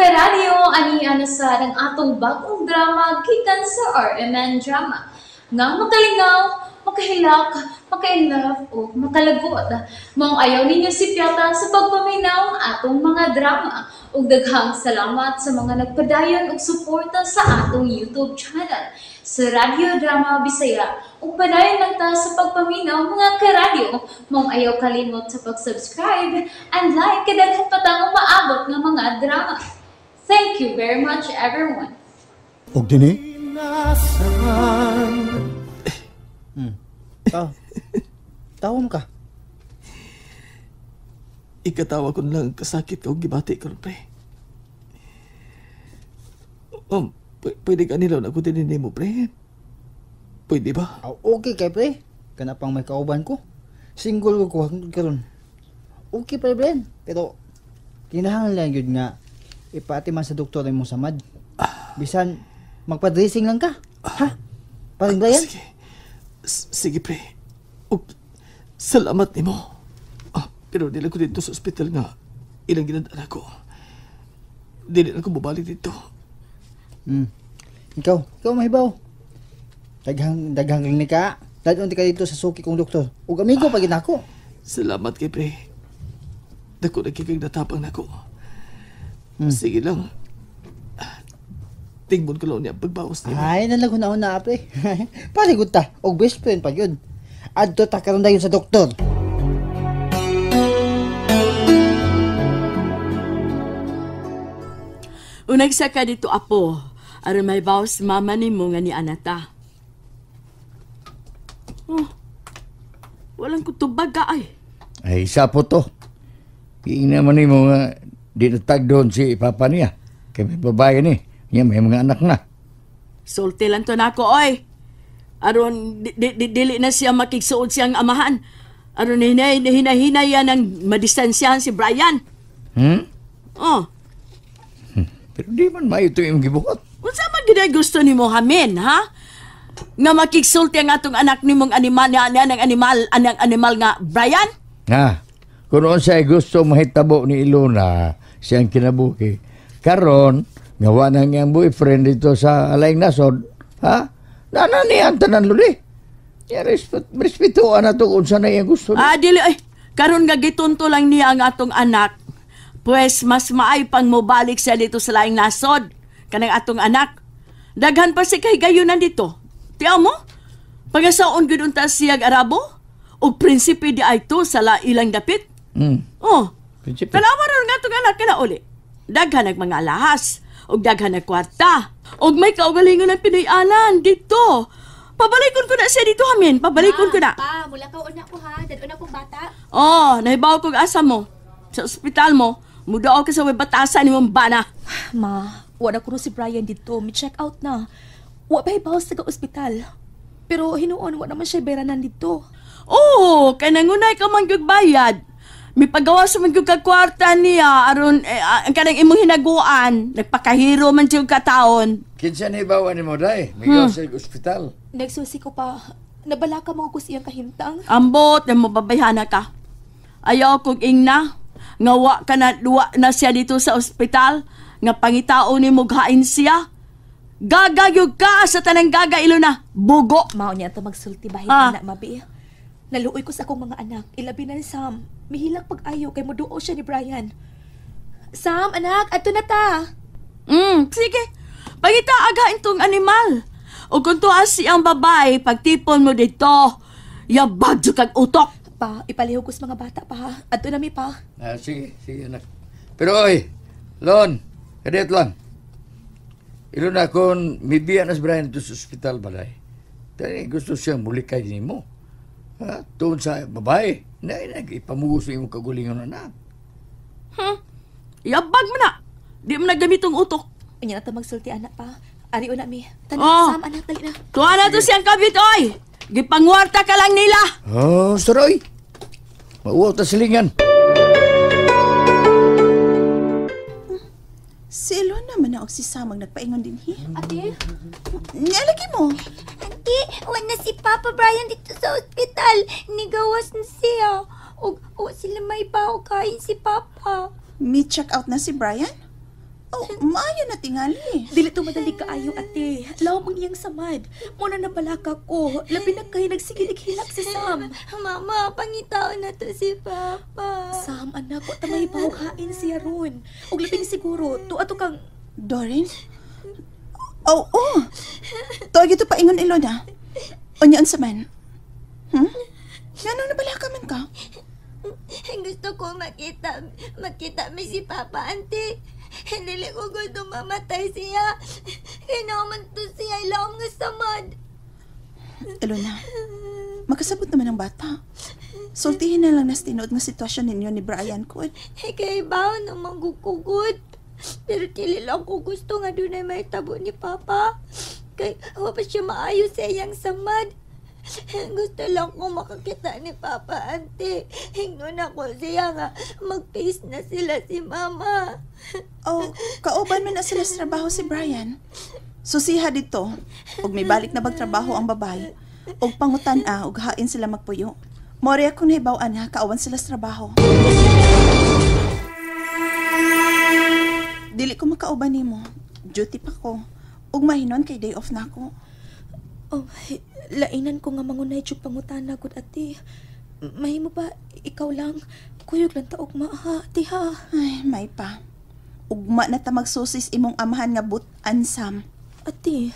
karadyo, ani sa ng atong bagong drama gikan sa RMN Drama. Nga makalingaw, makahilak, maka-inlove, o makalagot. Maong ayaw ninyo si Piata sa pagpaminaw ang atong mga drama. Ug daghang salamat sa mga nagpadayon ug suporta sa atong YouTube channel sa Radio Drama Bisaya. Ug padayon lang ta sa pagpaminaw mga karadyo. Maong ayaw kalimot sa pag-subscribe and like kadaghan pa tang maabot nga mga drama. Thank you very much everyone. Og dini? Tawam ka. Ikatawa ko lang kasakit ka o gibati ko, pre. Pwede ka nilaw na ko tininin mo, pre. Pwede ba? Okay kay pre. Kana pang may kauban ko. Single ko karon. Okay pa pre. Pero kinahanglan lang yun nga ipati man sa doktor mo samad. Bisan magpa-dressing lang ka. Ha? Paring Brian? Sige, pre. Salamat ni mo. Pero dila ko dito sa ospital nga ilang ginadala ko. Dili na ko bubalik dito. Ikaw mahibaw. Daghang ni ka. Dadon ka dito sa suki kong doktor. Ug amigo pa gid nako. Salamat kay pre. Dako na kikag natapang nako. Sige lang. Tingmon ko lang niya pagbawas niya. Ay, nalago na una pre. Paligod ta. Og best friend pa yun. Adto ta karon dayon sa doktor. Unag sa ka dito, apo, aron may bawas mama ni mo nga ni Anata. Walang kutubag ka ay. Ay, isa po to. Iing naman ni mo nga di natag doon si papa niya. Kaya may babae ni. Niya may mga anak na. Sulti lang to na ako, oy. Aron, dili na siya makigsuod siyang amahan. Aron, hinay yan ang madistansyahan si Brian. Pero di man may ito yung gibuhat. Unsa man gid gusto ni Mohamed, ha? Nga makigsulti ang atong anak ni mong animal anang animal nga Brian? Kung noon siya gusto mahitabo ni Ilona siyang kinabuhi. Karon, gawa na niyang boyfriend dito sa Alayng Nasod, ha? Nananihan tanan luli. Respetuan na ito kung saan na iyang gusto. Dili, ay. Karon nga gitunto lang niya ang atong anak. Pues mas maay pang mobalik siya dito sa Laing Nasod. Kanang atong anak. Daghan pa si kahigayunan dito. Tiyaw mo? Pagasaon gud unta siyag Arabo? O prinsipe di ay to sa ilang dapit? Prinsipe. Tanawa ron nga atong anak ka na uli. Daghan nag mga alahas. O daghan nag kwarta. O may kaugalingon ng Pinoy-anan dito. Pabalikon ko na siya dito, Hamin. Pabalikon ko na. Pa, mula ka una ko ha. Daduna kong bata. Nahibaw kong asa mo. Sa ospital mo, mudaw ka sa batasan ni mong bana. Ma, wala ko si Brian dito. May check out na. Wa pa hibaw sa ospital. Pero hinuon, wala naman siya beranan dito. Kaya nangunay ka man bayad. May pagawa sa mga kwarta niya, aron, ang kanang imong hinaguan, nagpakahiro man siya kataon. Kinsa na ibawa ni mo, day? May gawa sa ospital. Nagsusi ko pa. Nabala ka mga kusiyang kahimtang. Ambot, na mababayhana ka. Ayaw kong ingna. Ngawa ka na, duwa na siya dito sa ospital. Nga pangitao ni mughain siya. Gagayog ka sa tanang gaga Ilona. Bugo. Mao niya ito magsulti bahin na mabi. Naluoy ko sa akong mga anak. Ilabi na ni Sam. Mihilak pag-ayo kay muduo siya ni Brian. Sam, anak, ato na ta. Sige. Pangita again tong animal. O kung tuas siyang babae, pagtipon mo dito, yabag kag utok. Pa, ipalihog ko sa mga bata pa ha. Ato na mi pa. Sige, anak. Pero oy, Lon, kadet lang. Ilona kung mibiyan na si Brian ito sa ospital balay. Dahil gusto siyang mulikay din mo. Tuon sa babae, ipamugusto yung kagulingan na. Yabag mo na. Di mo nagamitong utok. Unya na ito magsulti anak pa. Ari una mi. Tanan, Sam, anak, dali na. Tuwa na ito siyang kabit, oy. Gipangwarta ka lang nila. Saroy. Mauwaw ta silingan. Si Ilona naman na og si Samang nagpaingon din hi. Ate? Nalagi mo. Ate, wala si Papa Brian dito sa ospital. Nigawas na siya. O sila may baho kain si Papa. May check out na si Brian? Oh, maayo na tingali. Dili to madali kaayo, ate. Law ang iyang samad. Muna na balaka ko. Labi na kayo nagsigilig-hilak si Sam. Mama, pangitaw na to si Papa. Sam, anak ko, tamay pahuhain siya ron. Ug labing siguro, to ato kang... Doreen? Oh, oh. Tuwag ito paingon Ilona. Unyaan sa man. Ganun na bala ka man ka? Gusto ko makita mi si Papa, Auntie. Dili ko gusto mamatay siya. Kinaman to siya ilawang nga samad. Ilona, makasabot naman ang bata. Sultihin na lang na tinod nga sitwasyon ninyo ni Brian Kud. Kay bawo naman gugugod. Pero dili lang ko gusto nga doon ay may tabo ni Papa. Kay pa siya maayo sa iyang samad. Gusto lang ko makakita ni Papa, Auntie. Hingon ako siya nga mag-face na sila si Mama. Oh, kauban man na sila sa trabaho si Brian. Susiha dito, ug may balik na bagtrabaho ang babae, ug pangutan-a ug hain sila magpuyo. Mori akong nahibaw-an ha, kauban sila sa trabaho. Dili ko makauban nimo. Duty pa ko. Ug mahinon kay day off na ako. Oh, lainan ko nga mangunay jud pangutana gud, ate. Mahimo ba ikaw lang? Kuyog lang taog ha, ate ha. Ay, may pa. Ugma na ta magsusis imong amahan nga but-an, Sam. Ate.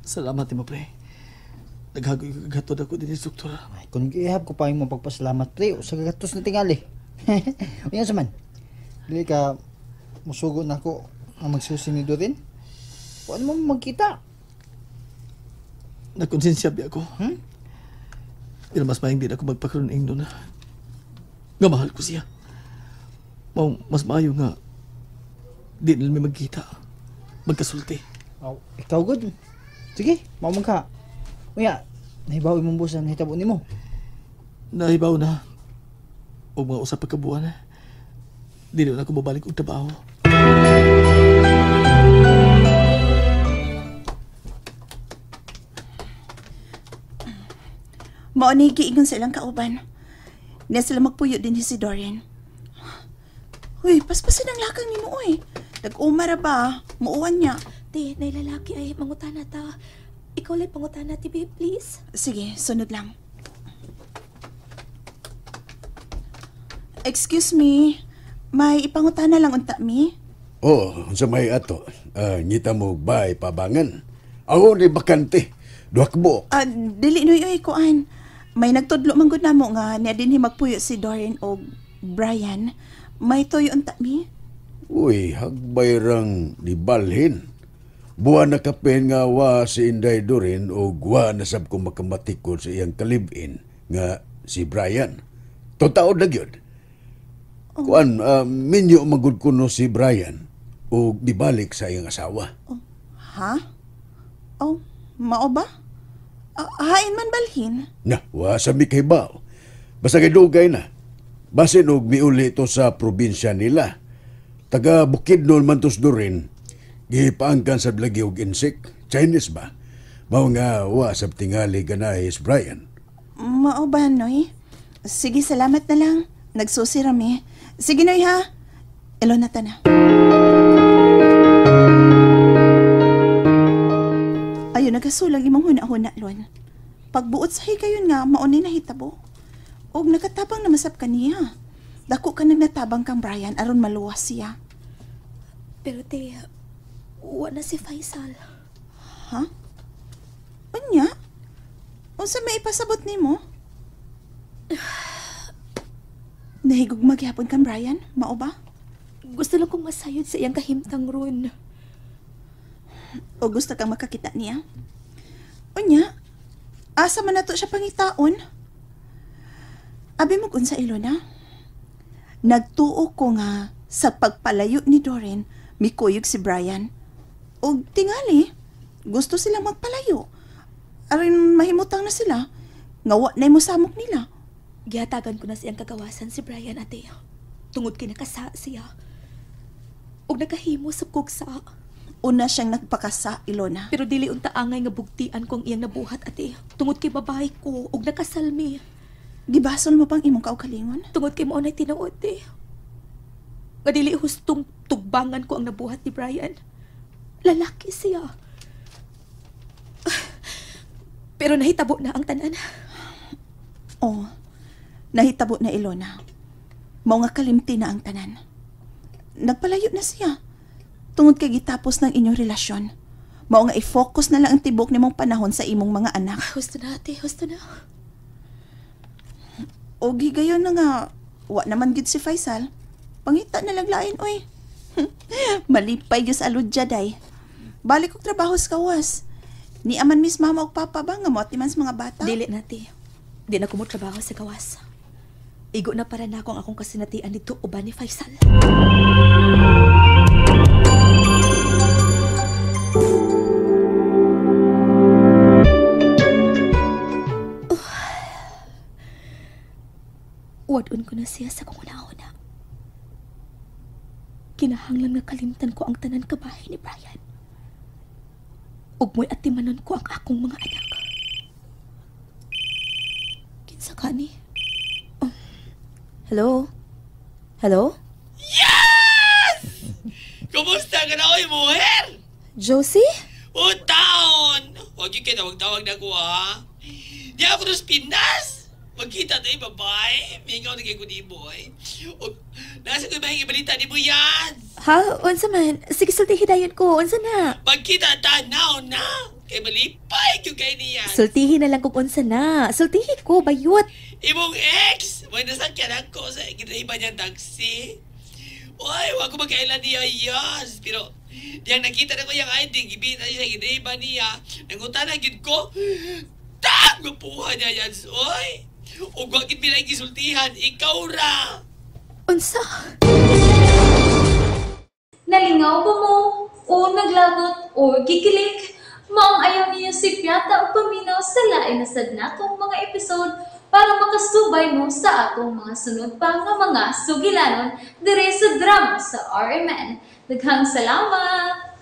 Salamat mo, pre. Naghagoy kagatod ako din sa doktor. Ay, kung ihap ko pa yung mapagpasalamat, pre, o sa gagatos na tingali. Uyan sa man. Dili ka, musugo na ako ang magsusi ni Doreen. Paano mo magkita? Nakonsensya biya ako. Pero mas maayong din ako magpakaroon doon na. Nga mahal ko siya. Mas maayo nga. Di na may magkita. Magkasulti. Oh, ikaw good. Sige, maumang ka. Uya, nahibaw imong busan, nahitabo ni mo. Nahibaw na. O mga usap pagkabuan na. Di na ako babalik og trabaho. Mao ni giingon sa ilang kauban. Na sila magpuyo din si Doreen. Uy, paspasin ang lakang ni mo, oy. Nag-umara ba? Muuwan niya. Te, nailalaki ay mangutana ta. Ikaw lang pangutana, tibi, please. Sige, sunod lang. Excuse me. May ipangutana lang unta mi? Oh, sa may ato. Ngita mo ba pabangan? Ako ni bakante. Duhakbo. Dili no yoy kuan. May nagtudlo man gud namo nga niya dinhi magpuyo si Doreen o Brian. May toyo unta mi? Uy, hagbayrang ni balhin. Buwan na kapen nga wa si Inday Doreen o wa na sab ko makamatikod sa iyang kalibin nga si Brian. Totaod na gyud. Kuan, minyo magud kuno si Brian o dibalik sa iyang asawa. Ha? Oh, mao ba? Hain man balhin. Na, wa sa mi kay bao. Basta kay dugay na. Basin og miuli ito sa probinsya nila. Taga Bukidnon man tos Doreen. Gipaangkan sa blagi og insik. Chinese ba? Mao nga wa sa tingali ganay is Brian. Mao ba, Noy? Sige, salamat na lang. Nagsusi rami. Sige, Noy, ha? Elo na ta na. Ayun, nagasulang imong huna-huna, Lon. Pagbuot sa hikayon nga, mauni na hitabo. Og nakatabang na masap kaniya. Dako ka nagnatabang kang Brian aron maluwas siya. Pero te, wa na si Faisal. Ha? Unya? Unsa may ipasabot nimo? Nahigog maghapon kang Brian, mao ba? Gusto lang kong masayod sa iyang kahimtang ron. O gusto kang makakita niya? Unya? Asa man nato siya pangitaon? Abi mo unsa Ilona? Nagtuo ko nga sa pagpalayo ni Doreen, mikuyog si Brian. O tingali, gusto silang magpalayo. Aron mahimutang na sila, ngawa na mo samok nila. Gihatagan ko na siyang kagawasan si Brian, ate. Tungod kinakasa siya. Og nagahimo sa kugsa. Una siyang nagpakasa, Ilona. Pero dili unta angay nga bugtian kong iyang nabuhat, ate. Tungod kay babae ko og nakasalmi. Gibasol mo pang imong kaugalingon? Tungod kay mo na tinuod eh. Nga dili hustong tugbangan ko ang nabuhat ni Brian. Lalaki siya. Pero nahitabo na ang tanan. Oh, nahitabo na Ilona. Mao nga kalimti na ang tanan. Nagpalayo na siya. Tungod kay gitapos ng inyong relasyon. Mao nga i-focus na lang ang tibok nimong panahon sa imong mga anak. Husto na ate, husto na. O gigayon na nga, wa naman gid si Faisal. Pangita na lang lain, oy. Malipay gyud sa aludya, day. Balik og trabaho sa kawas. Ni aman mis mama og papa ba nga mo atiman sa mga bata? Dili nati. Di na ko mo trabaho sa kawas. Igo na para na akong kasinatian dito uban ni Faisal. Wadon ko na siya sa kung una-una. Kinahanglan nga kalimtan ko ang tanan kabahay ni Brian. Ug mo'y atimanon ko ang akong mga anak. Kinsa ka ni? Oh. Hello? Hello? Kumusta ka na, oy, muher? Josie? O, taon! Huwag yung kinawag-tawag na ko, ha? Di ako dos Pinas! Magkita tayo, babae. Mingaw na kay ko ni boy. O, nasa ko yung ibalita ni mo yan. Ha? Unsa man? Sige, sulti hidayon ko. Unsa na? Magkita tanaw na. Kay malipay yung kay niyan. Sultihin na lang kung unsa na. Sultihin ko, bayot. Imong ex! May nasakyan ako sa ginaiba niyang taxi. Uy, wag ko magkailan niya yas. Pero, diyang nakita na ko yung ID, gibita niya sa ginaiba niya. Nangutanag yun ko. Tag! Mapuha niya yan, oy! O gwagit bilang gisultihan, ikaw ra! Unsa? Nalingaw ba mo? O naglagot? O gikilik? Maong ayaw niya si Piata o paminaw sa lain na sad natong mga episode para makasubay mo sa atong mga sunod pa nga mga sugilanon dire sa drama sa RMN. Daghang salamat!